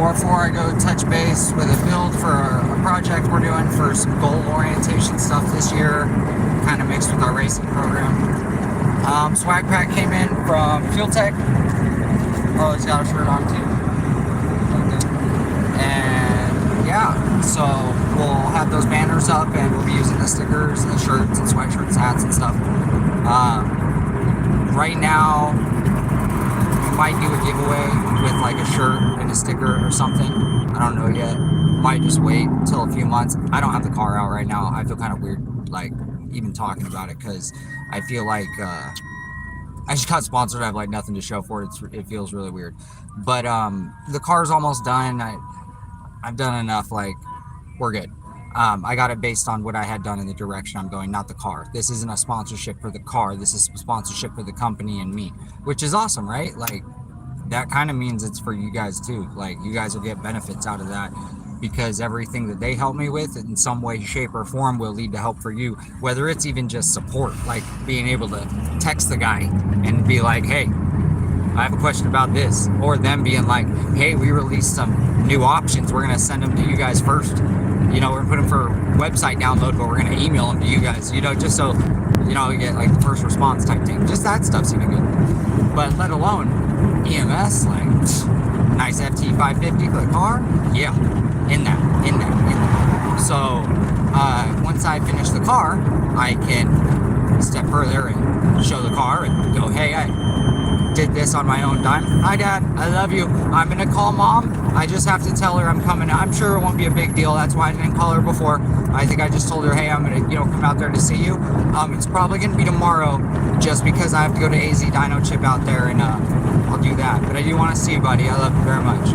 before I go touch base with a build for a project we're doing for some goal orientation stuff this year, kind of mixed with our racing program. Swag pack came in from Fuel Tech. Oh, he's got a shirt on too. Okay. And yeah, so we'll have those banners up and we'll be using the stickers and the shirts and sweatshirts, hats and stuff. Right now, we might do a giveaway with like a shirt and a sticker or something. I don't know yet. Might just wait till a few months. I don't have the car out right now. I feel kind of weird, like even talking about it, because I feel like I just got sponsored. I have like nothing to show for it. It feels really weird. But the car's almost done. I've done enough. Like, we're good. I got it based on what I had done in the direction I'm going, not the car. This isn't a sponsorship for the car. This is a sponsorship for the company and me, which is awesome, right? Like, that kind of means it's for you guys too. Like, you guys will get benefits out of that, because everything that they help me with in some way, shape, or form will lead to help for you, whether it's even just support, like being able to text the guy and be like, hey, I have a question about this, or them being like, hey, we released some new options, we're going to send them to you guys first. You know, we're going to put them for website download, but we're going to email them to you guys, you know, just so, you know, you get like the first response type thing. Just that stuff's even good. But let alone EMS, like, nice FT550 for the car. Yeah, in that. So, once I finish the car, I can step further and show the car and go, hey, I did this on my own dime. Hi, Dad. I love you. I'm going to call Mom. I just have to tell her I'm coming. I'm sure it won't be a big deal. That's why I didn't call her before. I think I just told her, hey, I'm going to, come out there to see you. It's probably going to be tomorrow, just because I have to go to AZ Dyno Chip out there, and I'll do that. But I do want to see you, buddy. I love you very much.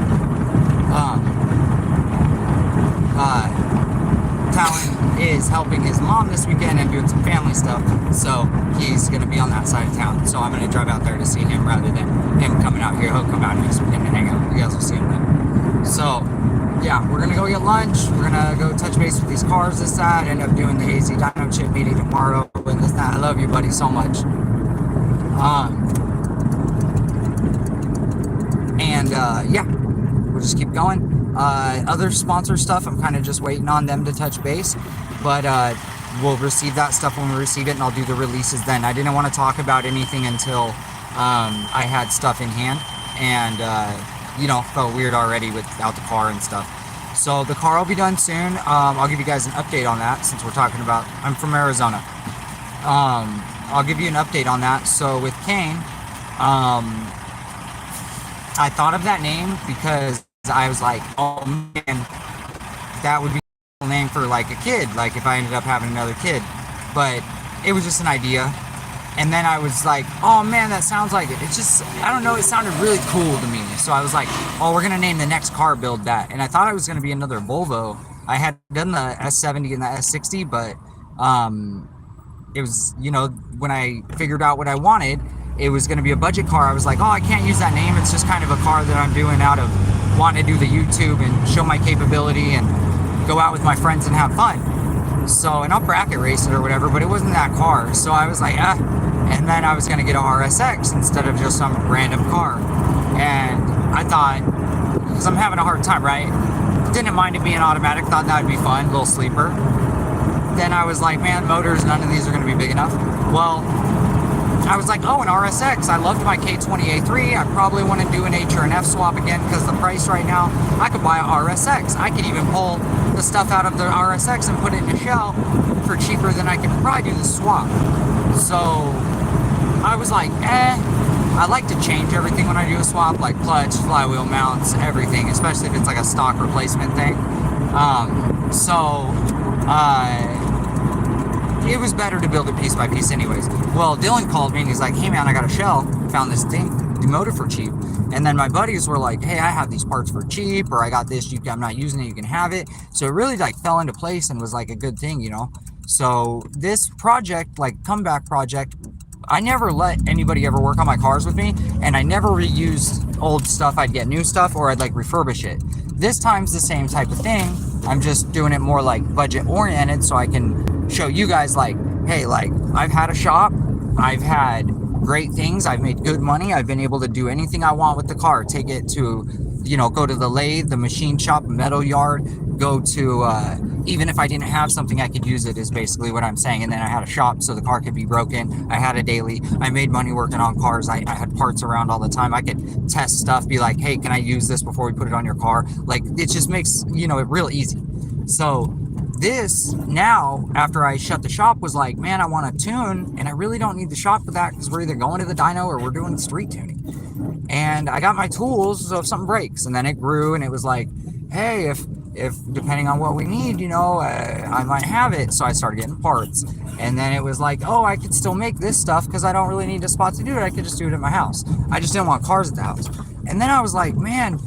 Talon is helping his mom this weekend and doing some family stuff, so he's going to be on that side of town. So I'm going to drive out there to see him rather than him coming out here. He'll come out next weekend and hang out. You guys will see him then. So yeah, we're going to go get lunch. We're going to go touch base with these cars this side, end up doing the AZ Dyno Chip meeting tomorrow and this that. I love you, buddy, so much. Yeah, we'll just keep going. Other sponsor stuff, I'm kind of just waiting on them to touch base, but we'll receive that stuff when we receive it, and I'll do the releases then. I didn't want to talk about anything until I had stuff in hand, and felt weird already without the car and stuff. So the car will be done soon. I'll give you guys an update on that, since we're talking about, I'm from Arizona. I'll give you an update on that. So with Kane, I thought of that name because I was like, oh man, that would be a name for like a kid, like if I ended up having another kid. But it was just an idea. And then I was like, oh man, that sounds like it. It's just, I don't know, it sounded really cool to me. So I was like, oh, we're going to name the next car build that. And I thought it was going to be another Volvo. I had done the S70 and the S60, but it was, when I figured out what I wanted, it was going to be a budget car. I was like, oh, I can't use that name. It's just kind of a car that I'm doing out of wanting to do the YouTube and show my capability and go out with my friends and have fun. So, and I'll bracket race it or whatever, but it wasn't that car. So I was like, and then I was going to get a RSX instead of just some random car. And I thought, because I'm having a hard time, right? Didn't mind it being automatic, thought that would be fun, little sleeper. Then I was like, man, motors, none of these are going to be big enough. Well, I was like, oh, an RSX. I loved my K20A3. I probably want to do an H or an F swap again, because the price right now, I could buy a RSX. I could even pull the stuff out of the RSX and put it in a shell for cheaper than I could probably do the swap. So I was like, I like to change everything when I do a swap, like clutch, flywheel mounts, everything, especially if it's like a stock replacement thing. It was better to build it piece by piece anyways. Well, Dylan called me and he's like, hey man, I got a shell, found this thing, motor for cheap. And then my buddies were like, hey, I have these parts for cheap, or I got this, I'm not using it, you can have it. So it really like fell into place and was like a good thing, So this project, like comeback project, I never let anybody ever work on my cars with me, and I never reused old stuff. I'd get new stuff, or I'd like refurbish it. This time's the same type of thing. I'm just doing it more like budget oriented, so I can show you guys like, hey, like I've had a shop, I've had great things, I've made good money, I've been able to do anything I want with the car, take it to, go to the lathe, the machine shop, metal yard, go to, even if I didn't have something I could use it, is basically what I'm saying. And then I had a shop so the car could be broken. I had a daily. I made money working on cars. I had parts around all the time. I could test stuff, be like, hey, can I use this before we put it on your car? Like, it just makes, it real easy. So this now, after I shut the shop, was like, man, I want to tune, and I really don't need the shop for that because we're either going to the dyno or we're doing street tuning. And I got my tools, so if something breaks. And then it grew, and it was like, hey, if depending on what we need, I might have it. So I started getting parts. And then it was like, oh, I could still make this stuff because I don't really need a spot to do it. I could just do it at my house. I just didn't want cars at the house. And then I was like, man,